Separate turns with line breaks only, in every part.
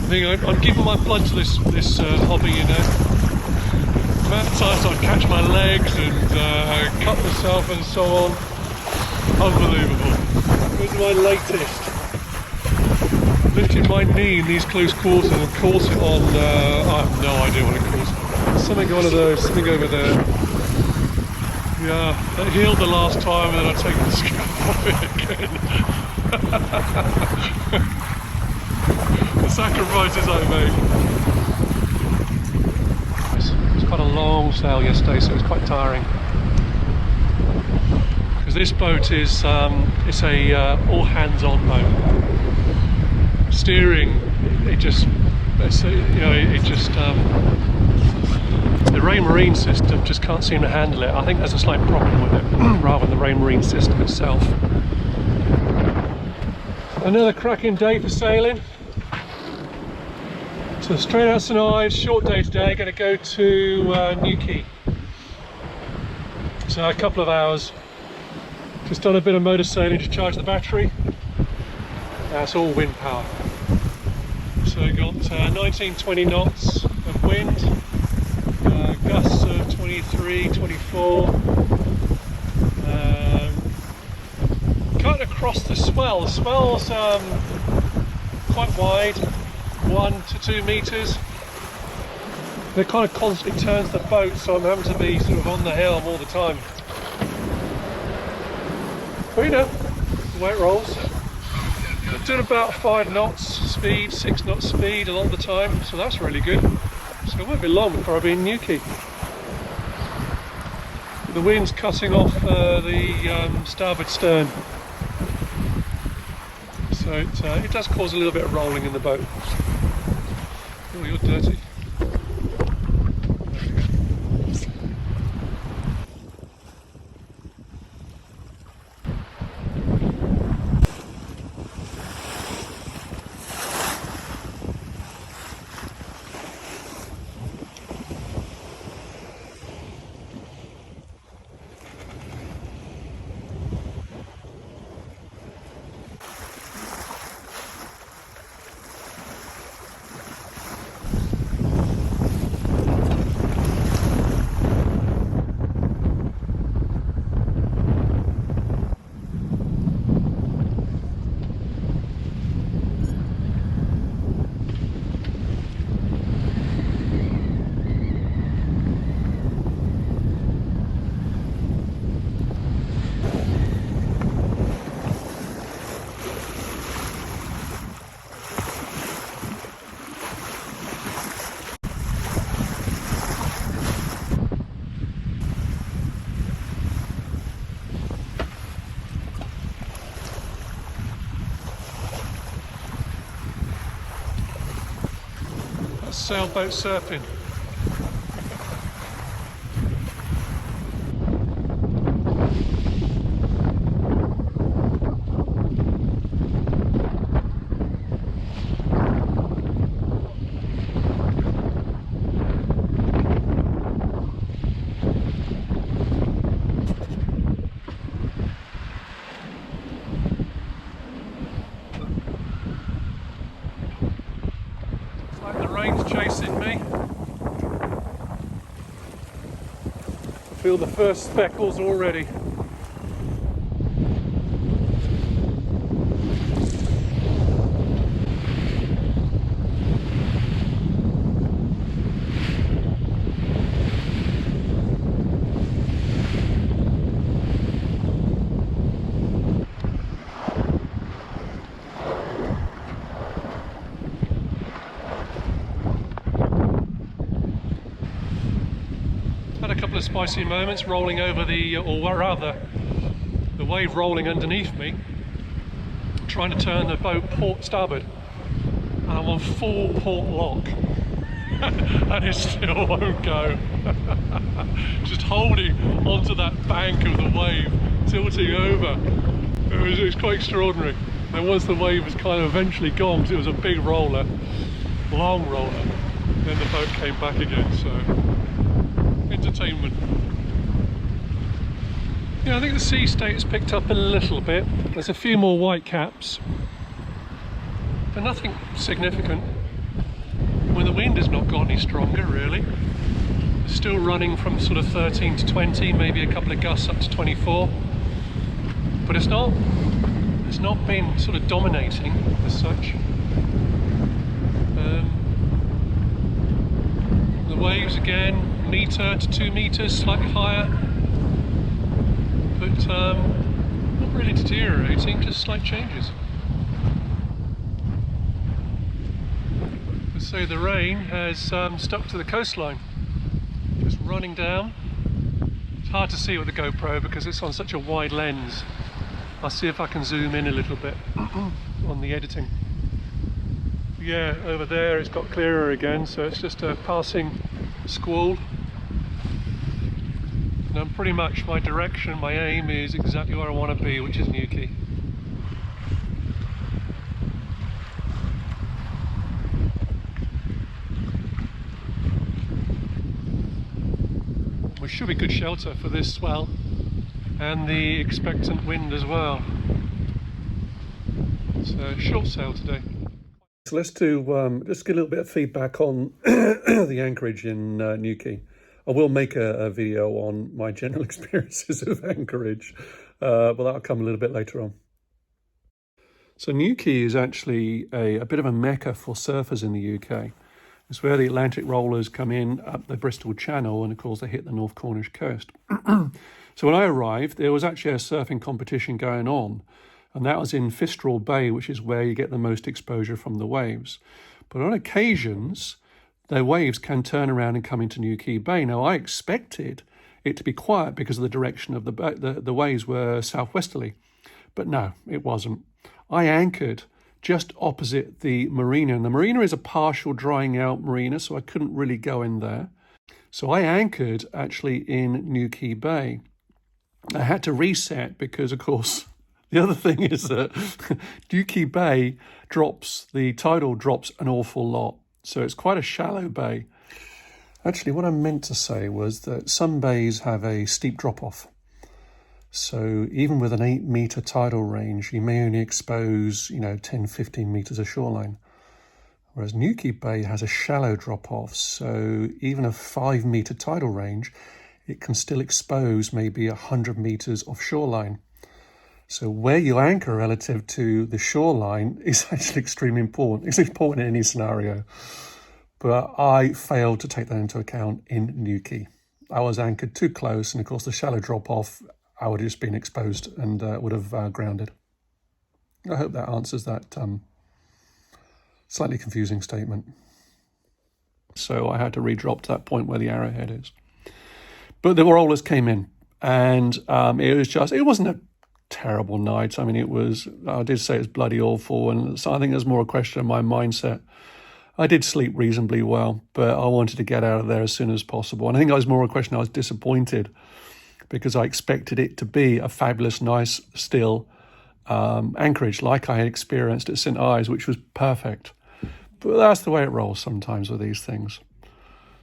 think I'm giving my blood to this hobby, you know. The amount of times I'd catch my legs and cut myself and so on. Unbelievable. This is my latest. Lifting my knee in these close quarters and caught it on, I have no idea what it calls. Something one of those, something over there. Yeah, that healed the last time and then I've taken the skin off it again. The sacrifices I make. It's quite a long sail yesterday, so it's quite tiring. Because this boat is it's a all hands-on boat. Steering, the Ray Marine system just can't seem to handle it. I think there's a slight problem with it, rather than the Ray Marine system itself. Another cracking day for sailing. So straight out tonight, short day today, going to go to Newquay. So a couple of hours. Just done a bit of motor sailing to charge the battery. That's all wind power. So we've got 19-20 knots of wind, gusts of 23, 24. Cut across the swell. The swell's quite wide, 1 to 2 meters. It kind of constantly turns the boat, so I'm having to be sort of on the helm all the time. But you know, the way it rolls. I'm doing about 5 knots speed, 6 knots speed a lot of the time, so that's really good. So it won't be long before I'll be in Newquay. The wind's cutting off the starboard stern, so it does cause a little bit of rolling in the boat. Oh, you're dirty. Sailboat surfing. Chasing me. Feel the first speckles already. Had a couple of spicy moments rolling over or rather the wave rolling underneath me, trying to turn the boat port starboard, and I'm on full port lock and it still won't go. Just holding onto that bank of the wave, tilting over. It was quite extraordinary. And once the wave was kind of eventually gone, because it was a big roller, long roller, then the boat came back again. So entertainment. Yeah, I think the sea state has picked up a little bit. There's a few more white caps, but nothing significant. when the wind has not got any stronger really. It's still running from sort of 13 to 20, maybe a couple of gusts up to 24. But it's not been sort of dominating as such. The waves again, metre to 2 metres, slightly higher, but not really deteriorating, just slight changes. So the rain has stuck to the coastline, just running down. It's hard to see with the GoPro because it's on such a wide lens. I'll see if I can zoom in a little bit on the editing. Yeah, over there it's got clearer again, so it's just a passing squall. And I'm pretty much, my direction, my aim is exactly where I want to be, which is Newquay. Which should be good shelter for this swell and the expectant wind as well. It's a short sail today. So let's do just get a little bit of feedback on the anchorage in Newquay. I will make a video on my general experiences of anchorage, but that'll come a little bit later on. So Newquay is actually a bit of a mecca for surfers in the UK. It's where the Atlantic rollers come in up the Bristol Channel, and of course they hit the North Cornish coast. So when I arrived, there was actually a surfing competition going on, and that was in Fistral Bay, which is where you get the most exposure from the waves. But on occasions, the waves can turn around and come into Newquay Bay. Now, I expected it to be quiet because of the direction of the waves were southwesterly, but no, it wasn't. I anchored just opposite the marina, and the marina is a partial drying out marina, so I couldn't really go in there. So I anchored actually in Newquay Bay. I had to reset because, of course, the other thing is that Newquay Bay the tidal drops an awful lot. So it's quite a shallow bay. Actually, what I meant to say was that some bays have a steep drop-off. So even with an 8 metre tidal range, you may only expose, 10, 15 metres of shoreline. Whereas Newquay Bay has a shallow drop-off. So even a 5 metre tidal range, it can still expose maybe 100 metres of shoreline. So where you anchor relative to the shoreline is actually extremely important. It's important in any scenario. But I failed to take that into account in Newquay. I was anchored too close, and of course the shallow drop-off, I would have just been exposed and would have grounded. I hope that answers that slightly confusing statement. So I had to re-drop to that point where the arrowhead is. But the rollers came in, and it wasn't a terrible night. I mean, I did say it's bloody awful, and so I think there's more a question of my mindset. I did sleep reasonably well, but I wanted to get out of there as soon as possible. And I think it was more a question I was disappointed because I expected it to be a fabulous, nice, still anchorage like I had experienced at St. Ives, which was perfect. But that's the way it rolls sometimes with these things.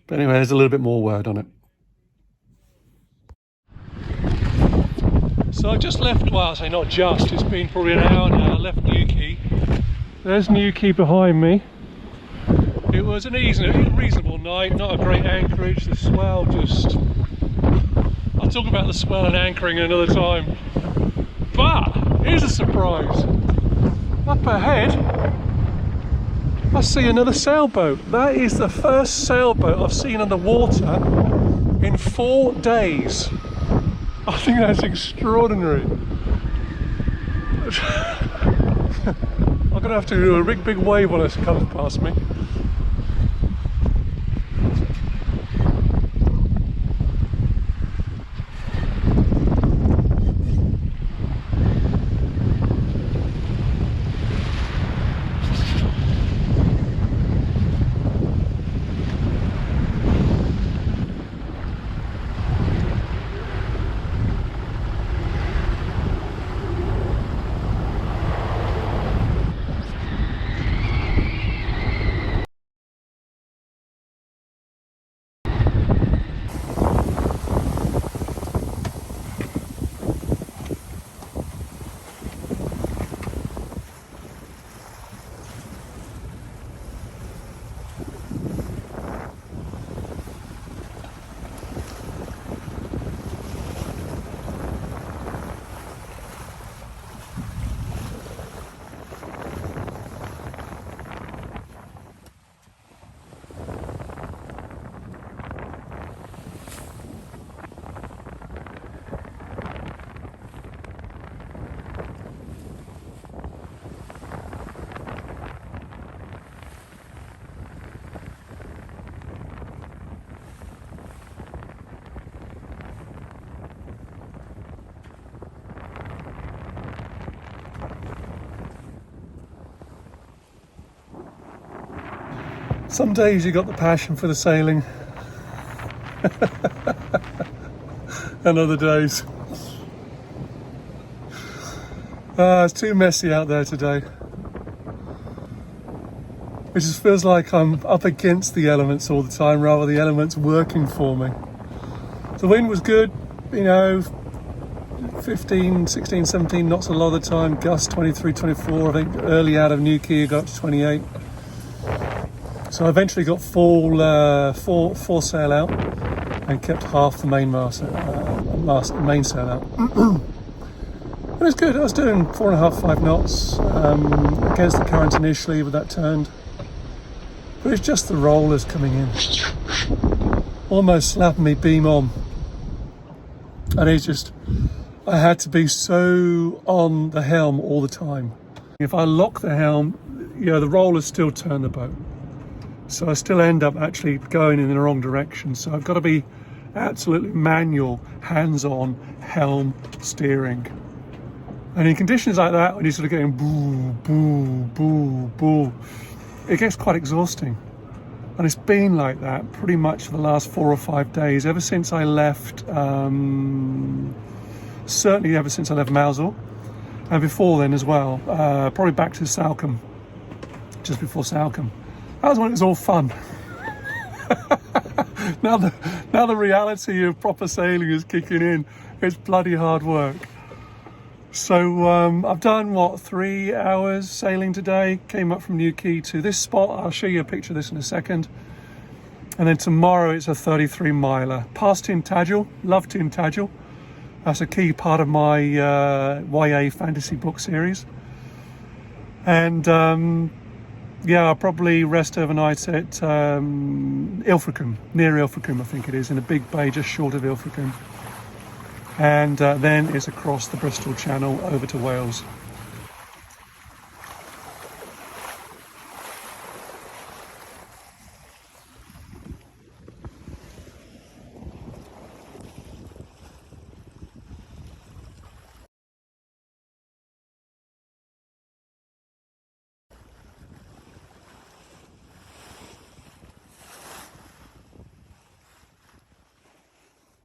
But anyway, there's a little bit more word on it. So I just left, well, I say not just, it's been probably an hour now. I left Newquay. There's Newquay behind me. It was an reasonable night, not a great anchorage. The swell just... I'll talk about the swell and anchoring another time. But here's a surprise. Up ahead, I see another sailboat. That is the first sailboat I've seen on the water in 4 days. I think that's extraordinary. I'm going to have to do a big wave when it comes past me. Some days you got the passion for the sailing, and other days it's too messy out there today. It just feels like I'm up against the elements all the time rather than the elements working for me. The wind was good, you know, 15, 16, 17 knots a lot of the time, gusts 23, 24, I think early out of Newquay got to 28. So I eventually got full sail out and kept half the main main sail out. It was good. I was doing 4.5, 5 knots against the current initially, but that turned. But it's just the rollers coming in, almost slapping me beam on, and it's just, I had to be so on the helm all the time. If I lock the helm, you know, the rollers still turn the boat. So I still end up actually going in the wrong direction. So I've got to be absolutely manual, hands-on, helm steering. And in conditions like that, when you're sort of getting boo, boo, boo, boo, it gets quite exhausting. And it's been like that pretty much for the last 4 or 5 days, ever since I left, certainly ever since I left Mousehole, and before then as well, probably back to Salcombe, just before Salcombe. That was when it was all fun. Now the reality of proper sailing is kicking in. It's bloody hard work. So I've done 3 hours sailing today. Came up from Newquay to this spot. I'll show you a picture of this in a second. And then tomorrow it's a 33 miler past Tintagel. Love Tintagel. That's a key part of my YA fantasy book series. And yeah, I'll probably rest overnight at Ilfracombe, near Ilfracombe I think it is, in a big bay just short of Ilfracombe. And then it's across the Bristol Channel over to Wales.